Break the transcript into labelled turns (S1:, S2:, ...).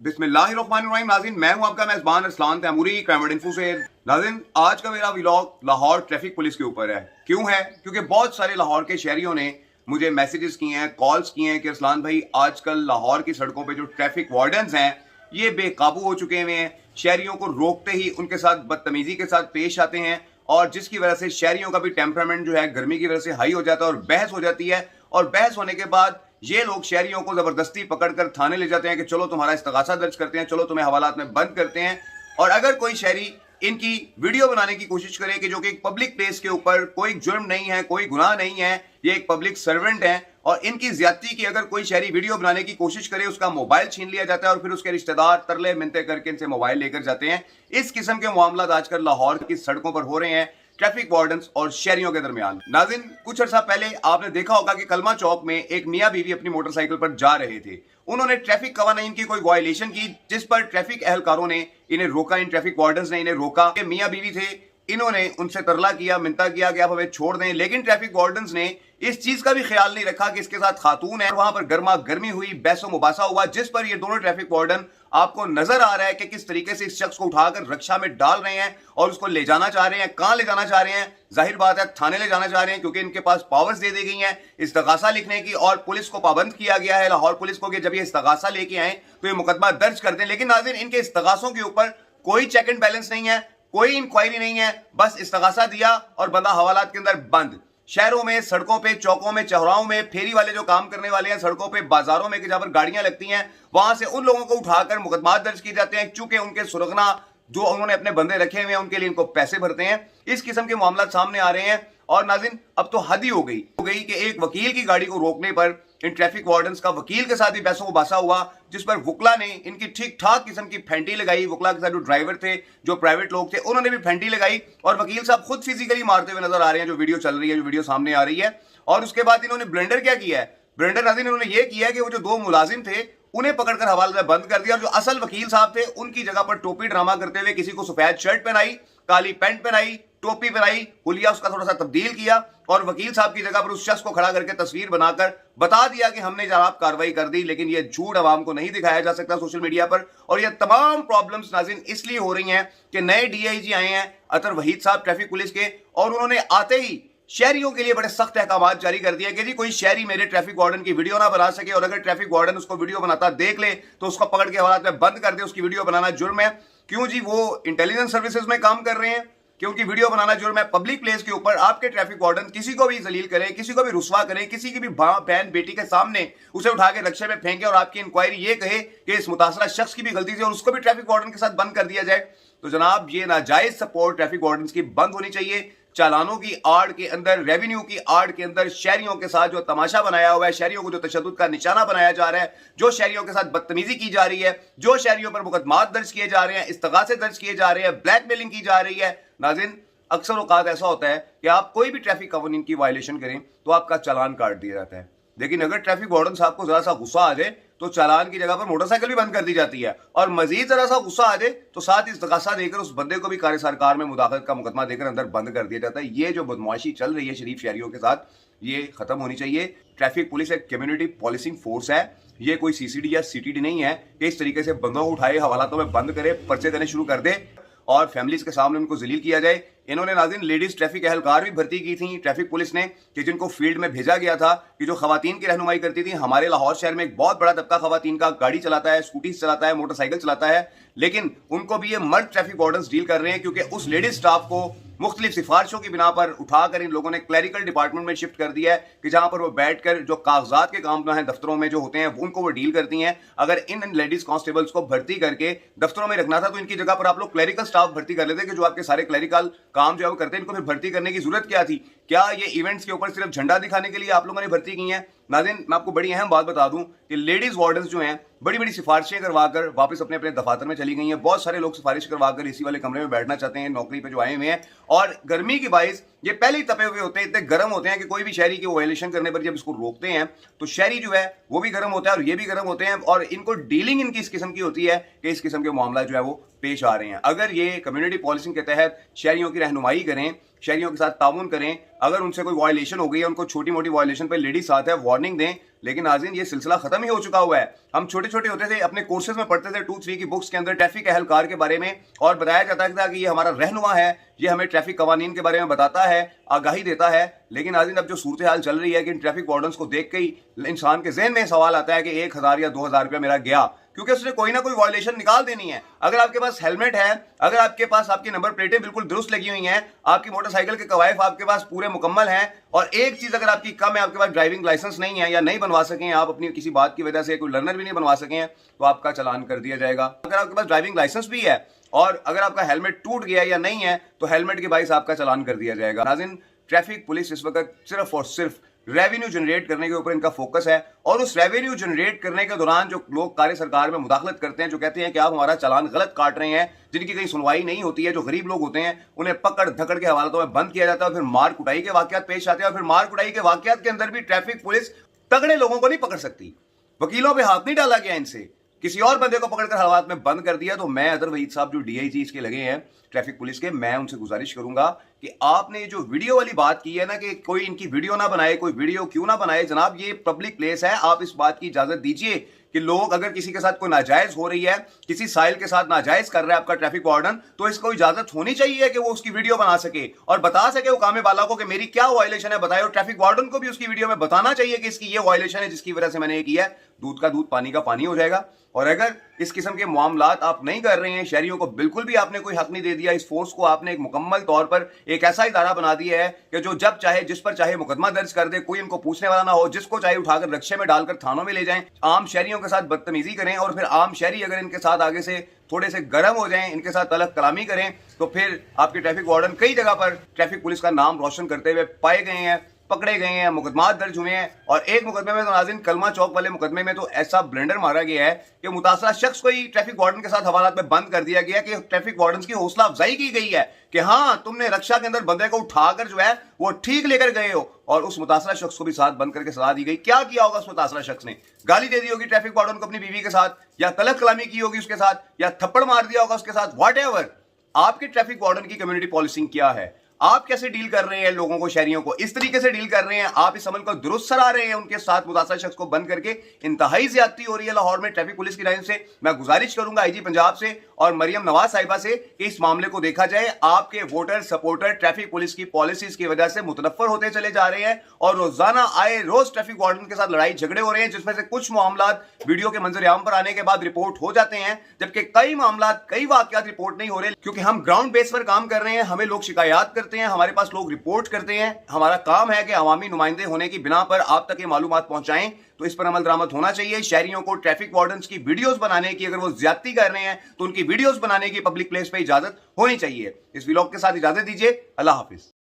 S1: बिस्मिल्लाहिर्रहमानिर्रहीम। नाज़रीन, मैं हूं आपका मेज़बान अरसलान तैमूरी क्राइम इन्फो से। नाज़रीन, आज का मेरा व्लॉग लाहौर ट्रैफिक पुलिस के ऊपर है। क्यों है? क्योंकि बहुत सारे लाहौर के शहरियों ने मुझे मैसेजेस किए हैं, कॉल्स किए हैं कि अरसलान भाई, आजकल लाहौर की सड़कों पे जो ट्रैफिक वार्डन्स हैं ये बेकाबू हो चुके हुए हैं। शहरियों को रोकते ही उनके साथ बदतमीजी के साथ पेश आते हैं और जिसकी वजह से शहरियों का भी टेम्परामेंट जो है गर्मी की वजह से हाई हो जाता है और बहस हो जाती है। और बहस होने के बाद ये लोग शहरियों को जबरदस्ती पकड़कर थाने ले जाते हैं कि चलो तुम्हारा इस्तगासा दर्ज करते हैं, चलो तुम्हें हवालात में बंद करते हैं। और अगर कोई शहरी इनकी वीडियो बनाने की कोशिश करे कि जो कि एक पब्लिक प्लेस के ऊपर कोई जुर्म नहीं है, कोई गुनाह नहीं है, ये एक पब्लिक सर्वेंट है, और इनकी ज्यादती की अगर कोई शहरी वीडियो बनाने की कोशिश करे उसका मोबाइल छीन लिया जाता है और फिर उसके रिश्तेदार तरले मिन्नतें करके इनसे मोबाइल लेकर जाते हैं। इस किस्म के मामला आजकल लाहौर की सड़कों पर हो रहे हैं ट्रैफिक वार्डन्स और शहरियों के दरमियान। नाज़रीन, कुछ अर्सा पहले आपने देखा होगा कि कलमा चौक में एक मियां बीवी अपनी मोटरसाइकिल पर जा रहे थे। उन्होंने ट्रैफिक कवानीन की कोई वायलेशन की जिस पर ट्रैफिक एहलकारों ने इन्हें रोका, इन ट्रैफिक वार्डन्स ने इन्हें रोका। मियां बीवी थे, इन्होंने उनसे तरला किया, मिन्नता किया कि आप हमें छोड़ दें, लेकिन ट्रैफिक वार्डन्स ने इस चीज का भी ख्याल नहीं रखा कि इसके साथ खातून है। वहां पर गर्मा गर्मी हुई, बहसो मुबासा हुआ, जिस पर ये दोनों ट्रैफिक वार्डन आपको नजर आ रहा है कि किस तरीके से इस शख्स को उठाकर रक्षा में डाल रहे हैं और उसको ले जाना चाह रहे हैं। कहां ले जाना चाह रहे हैं? जाहिर बात है थाने ले जाना चाह रहे हैं, क्योंकि इनके पास पावर्स दे दी गई हैं इस्तगासा लिखने की और पुलिस को पाबंद किया गया है, लाहौर पुलिस को, कि जब ये इस्तगासा लेके आए तो ये मुकदमा दर्ज कर दें। लेकिन नाज़रीन, इनके इस्तगासों के ऊपर कोई चेक एंड बैलेंस नहीं है, कोई इंक्वायरी नहीं है, बस इस्तगासा दिया और बंदा हवालात के अंदर बंद। शहरों में, सड़कों पे, चौकों में, चौराहों में फेरी वाले जो काम करने वाले हैं, सड़कों पे, बाजारों में जहां पर गाड़ियां लगती हैं, वहां से उन लोगों को उठाकर मुकदमा दर्ज किए जाते हैं, चूंकि उनके सुरगना जो उन्होंने अपने बंदे रखे हुए हैं उनके लिए इनको पैसे भरते हैं। इस किस्म के मामला सामने आ रहे हैं। और नाज़रीन, अब तो हद ही हो गई कि एक वकील की गाड़ी को रोकने पर इन ट्रैफिक वार्डन्स का वकील के साथ ही बहसों बासा हुआ, जिस पर वकला ने इनकी ठीक ठाक किस्म की फेंटी लगाई। वकला के साथ जो ड्राइवर थे, जो प्राइवेट लोग थे, उन्होंने भी फेंटी लगाई और वकील साहब खुद फिजिकली मारते हुए नजर आ रहे हैं। जो वीडियो चल रही है, जो वीडियो सामने आ रही है। और उसके बाद इन्होंने ब्लेंडर क्या किया है? ब्लेंडर नाज़रीन, इन्होंने ये किया कि वो जो दो मुलाजिम थे उन्हें पकड़कर हवाले में बंद कर दिया और जो असल वकील साहब थे उनकी जगह पर टोपी ड्रामा करते हुए किसी को सफेद शर्ट पहनाई, काली पैंट पहनाई, टोपी पहनाई, हुलिया उसका थोड़ा सा तब्दील किया और वकील साहब की जगह पर उस शख्स को खड़ा करके तस्वीर बनाकर बता दिया कि हमने जनाब कार्रवाई कर दी। लेकिन यह झूठ आवाम को नहीं दिखाया जा सकता सोशल मीडिया पर। और यह तमाम प्रॉब्लम्स नाज़रीन इसलिए हो रही हैं कि नए डीआईजी आए हैं अतर वहीद साहब ट्रैफिक पुलिस के, और उन्होंने आते ही शहरियों के लिए बड़े सख्त अहकाम जारी कर दिया कि जी कोई शहरी मेरे ट्रैफिक वार्डन की वीडियो ना बना सके, और अगर ट्रैफिक वार्डन उसको वीडियो बनाता देख ले तो उसको पकड़ के हवालात में बंद कर दे। उसकी वीडियो बनाना जुर्म है। क्यों जी? वो इंटेलिजेंस सर्विसेज में काम कर रहे हैं कि उनकी वीडियो बनाना जुर्म है। पब्लिक प्लेस के ऊपर आपके ट्रैफिक वार्डन किसी को भी जलील करें, किसी को भी रुस्वा करें, किसी की भी बहन बेटी के सामने उसे उठा के रक्षे में फेंके और आपकी इंक्वायरी ये कहे कि इस मुतासरा शख्स की भी गलती थी और उसको भी ट्रैफिक वार्डन के साथ बंद कर दिया जाए, तो जनाब ये नाजायज सपोर्ट ट्रैफिक वार्डन की बंद होनी चाहिए। चालानों की आड़ के अंदर, रेवेन्यू की आड़ के अंदर शहरियों के साथ जो तमाशा बनाया हुआ है, शहरियों को जो तशद्दुद का निशाना बनाया जा रहा है, जो शहरियों के साथ बदतमीजी की जा रही है, जो शहरियों पर मुकदमात दर्ज किए जा रहे हैं, इस्तगासे दर्ज किए जा रहे हैं, ब्लैकमेलिंग की जा रही है। नाज़रीन, अक्सर औकात ऐसा होता है कि आप कोई भी ट्रैफिक कानून की वायलेशन करें तो आपका चालान काट दिया जाता है, लेकिन अगर ट्रैफिक वार्डन साहब को जरा सा गुस्सा आ जाए तो चालान की जगह पर मोटरसाइकिल भी बंद कर दी जाती है, और मजीद जरा सा गुस्सा आ जाए तो साथ ही इस्तगासा देकर उस बंदे को भी कार्य सरकार में मुदाखलत का मुकदमा देकर अंदर बंद कर दिया जाता है। ये जो बदमाशी चल रही है शरीफ शहरियों के साथ, ये खत्म होनी चाहिए। ट्रैफिक पुलिस एक कम्युनिटी पॉलिसिंग फोर्स है, ये कोई सीसीडी या सीटीडी नहीं है कि इस तरीके से बंदों को उठाए हवालातों में बंद करे, पर्चे देने शुरू कर दे और फैमिलीज के सामने उनको जलील किया जाए। इन्होंने नाज़रीन लेडीज ट्रैफिक एहलकार भी भर्ती की थी ट्रैफिक पुलिस ने, कि जिनको फील्ड में भेजा गया था कि जो खवातीन की रहनुमाई करती थी। हमारे लाहौर शहर में एक बहुत बड़ा तबका खवातीन का गाड़ी चलाता है, स्कूटी चलाता है, मोटरसाइकिल चलाता है, लेकिन उनको भी ये मर्द ट्रैफिक वार्डन्स डील कर रहे हैं, क्योंकि उस लेडीज स्टाफ को मुख्तलिफ सिफारिशों की बिना पर उठाकर इन लोगों ने क्लरिकल डिपार्टमेंट में शिफ्ट कर दिया है कि जहां पर वो बैठकर जो कागजात के काम हैं दफ्तरों में जो होते हैं उनको वो डील करती हैं। अगर इन लेडीज कांस्टेबल्स को भर्ती करके दफ्तरों में रखना था तो इनकी जगह पर आप लोग क्लरिकल स्टाफ भर्ती कर लेते कि जो आपके सारे क्लरिकल काम जो है वो करते हैं। इनको फिर भर्ती करने की जरूरत क्या थी? क्या ये इवेंट्स के ऊपर सिर्फ झंडा दिखाने के लिए आप लोगों ने भर्ती की है? नाज़रीन, मैं आपको बड़ी अहम बात बता दूं कि लेडीज वार्डन्स जो हैं बड़ी बड़ी सिफारिशें करवाकर वापस अपने अपने दफातर में चली गई हैं। बहुत सारे लोग सिफारिश करवाकर इसी वाले कमरे में बैठना चाहते हैं, नौकरी पे जो आए हुए हैं, और गर्मी की बाइस ये पहले ही तपे हुए होते हैं, इतने गर्म होते हैं कि कोई भी शहरी की वायलेशन करने पर जब इसको रोकते हैं तो शहरी जो है वो भी गर्म होता है और ये भी गर्म होते हैं, और इनको डीलिंग इनकी इस किस्म की होती है कि इस किस्म के मामला जो है वो पेश आ रहे हैं। अगर ये कम्युनिटी पॉलिसिंग के तहत शहरियों की रहनुमाई करें, शहरियों के साथ ताउन करें। अगर उनसे कोई वायलेशन हो गई है, उनको छोटी मोटी वायलेशन पर लेडीज साथ है, वार्निंग दें। लेकिन नाज़रीन, ये सिलसिला खत्म ही हो चुका हुआ है। हम छोटे छोटे होते थे, अपने कोर्सेज में पढ़ते थे 2-3 की बुक्स के अंदर ट्रैफिक एहलकार के बारे में, और बताया जाता था कि ये हमारा रहनुमा है, ये हमें ट्रैफिक कवानीन के बारे में बताता है, आगाही देता है। लेकिन नाज़रीन, अब जो सूरत हाल चल रही है कि इन ट्रैफिक वार्डन्स को देख के ही इंसान के जहन में सवाल आता है कि 1000 या 2000 रुपया मेरा गया, क्योंकि उसने कोई ना कोई वायलेशन निकाल देनी है। अगर आपके पास हेलमेट है, अगर आपके पास आपकी नंबर प्लेटें बिल्कुल दुरुस्त लगी हुई हैं, आपकी मोटरसाइकिल के कवायफ आपके पास पूरे मुकम्मल हैं, और एक चीज अगर आपकी कम है, आपके पास ड्राइविंग लाइसेंस नहीं है या नहीं बनवा सके आप अपनी किसी बात की वजह से, कोई लर्नर भी नहीं बनवा सके हैं, तो आपका चालान कर दिया जाएगा। अगर आपके पास ड्राइविंग लाइसेंस भी है और अगर आपका हेलमेट टूट गया या नहीं है, तो हेलमेट के बाइस आपका चालान कर दिया जाएगा। नाज़रीन, ट्रैफिक पुलिस इस वक्त सिर्फ और सिर्फ रेवेन्यू जनरेट करने के ऊपर इनका फोकस है, और उस रेवेन्यू जनरेट करने के दौरान जो लोग कार्य सरकार में मुदाखलत करते हैं, जो कहते हैं कि आप हमारा चालान गलत काट रहे हैं, जिनकी कहीं सुनवाई नहीं होती है, जो गरीब लोग होते हैं, उन्हें पकड़ धकड़ के हवालातों में बंद किया जाता है, फिर मार कुटाई के वाकयात पेश आते हैं, और फिर मार कुटाई के वाकयात के अंदर भी ट्रैफिक पुलिस तगड़े लोगों को नहीं पकड़ सकती। वकीलों पे हाथ नहीं डाला गया इनसे, किसी और बंदे को पकड़कर हवालात में बंद कर दिया। तो मैं अदर वहीद साहब जो डीआईजी इसके लगे हैं ट्रैफिक पुलिस के, मैं उनसे गुजारिश करूंगा कि आपने जो वीडियो वाली बात की है ना, कि कोई इनकी वीडियो ना बनाए, कोई वीडियो क्यों ना बनाए, जनाब ये पब्लिक प्लेस है, आप इस बात की इजाजत दीजिए कि लोग अगर किसी के साथ कोई नाजायज हो रही है, किसी साहिल के साथ नाजायज कर रहा है आपका ट्रैफिक वार्डन, तो इसको इजाजत होनी चाहिए कि वो उसकी वीडियो बना सके और बता सके वो कामे बाला को कि मेरी क्या वायलेशन है बताए, और ट्रैफिक वार्डन को भी उसकी वीडियो में बताना चाहिए कि इसकी ये वायलेशन है जिसकी वजह से मैंने ये किया है। दूध का दूध पानी का पानी हो जाएगा। और अगर इस किस्म के मामलात आप नहीं कर रहे हैं, शहरियों को बिल्कुल भी आपने कोई हक नहीं दे दिया, इस फोर्स को आपने एक मुकम्मल तौर पर एक ऐसा इदारा बना दिया है कि जो जब चाहे जिस पर चाहे मुकदमा दर्ज कर दे, कोई इनको पूछने वाला ना हो, जिसको चाहे उठाकर रक्शे में डालकर थानों में ले जाएं, आम शहरियों के साथ बदतमीजी करें, और फिर आम शहरी अगर इनके साथ आगे से थोड़े से गर्म हो जाएं, इनके साथ तलक कलामी करें, तो फिर आपके ट्रैफिक वार्डन कई जगह पर ट्रैफिक पुलिस का नाम रोशन करते हुए पाए गए हैं, पकड़े गए हैं, मुकदमात दर्ज हुए हैं। और एक मुकदमे में तो नाज़रीन, कलमा चौक वाले मुकदमे में तो ऐसा ब्लेंडर मारा गया है कि मुतासरा शख्स को ही ट्रैफिक वार्डन के साथ हवालात में बंद कर दिया गया, कि ट्रैफिक वार्डन की हौसला अफजाई की गई है कि हाँ, तुमने रक्षा के अंदर बंदे को उठाकर जो है वो ठीक लेकर गए हो, और उस मुतासरा शख्स को भी साथ बंद करके सजा दी गई। क्या किया होगा उस मुतासरा शख्स ने? गाली दे दी होगी ट्रैफिक वार्डन को अपनी बीवी के साथ, या तलक कलामी की होगी उसके साथ, या थप्पड़ मार दिया होगा उसके साथ, व्हाटएवर। आपकी ट्रैफिक वार्डन की कम्युनिटी पॉलिसिंग क्या है? आप कैसे डील कर रहे हैं लोगों को, शहरियों को इस तरीके से डील कर रहे हैं, आप इस अमल को दुरुस्त सराह रहे हैं उनके साथ मुतासर शख्स को बंद करके। इंतहाई ज्यादती हो रही है लाहौर में ट्रैफिक पुलिस की जानिब से। मैं गुजारिश करूंगा आईजी पंजाब से और मरियम नवाज साहिबा से कि इस मामले को देखा जाए। आपके वोटर सपोर्टर ट्रैफिक पुलिस की पॉलिसीज की वजह से मुतनफ्फर होते चले जा रहे हैं, और रोजाना आए रोज ट्रैफिक वार्डन के साथ लड़ाई झगड़े हो रहे हैं, जिसमें से कुछ मामला वीडियो के मंजर-ए-आम पर आने के बाद रिपोर्ट हो जाते हैं, जबकि कई मामला, कई वाकयात रिपोर्ट नहीं हो रहे, क्योंकि हम ग्राउंड बेस पर काम कर रहे हैं। हमें लोग शिकायत करते हैं, हमारे पास लोग रिपोर्ट करते हैं। हमारा काम है कि अवामी नुमाइंदे होने की बिना पर आप तक ये मालूमात पहुंचाएं, तो इस पर अमल दरामद होना चाहिए। शहरियों को ट्रैफिक वार्डन्स की वीडियोस बनाने की, अगर वो ज्यादती कर रहे हैं तो उनकी वीडियोस बनाने की पब्लिक प्लेस पे इजाजत होनी चाहिए। इस व्लॉग के साथ इजाजत दीजिए। अल्लाह हाफिज।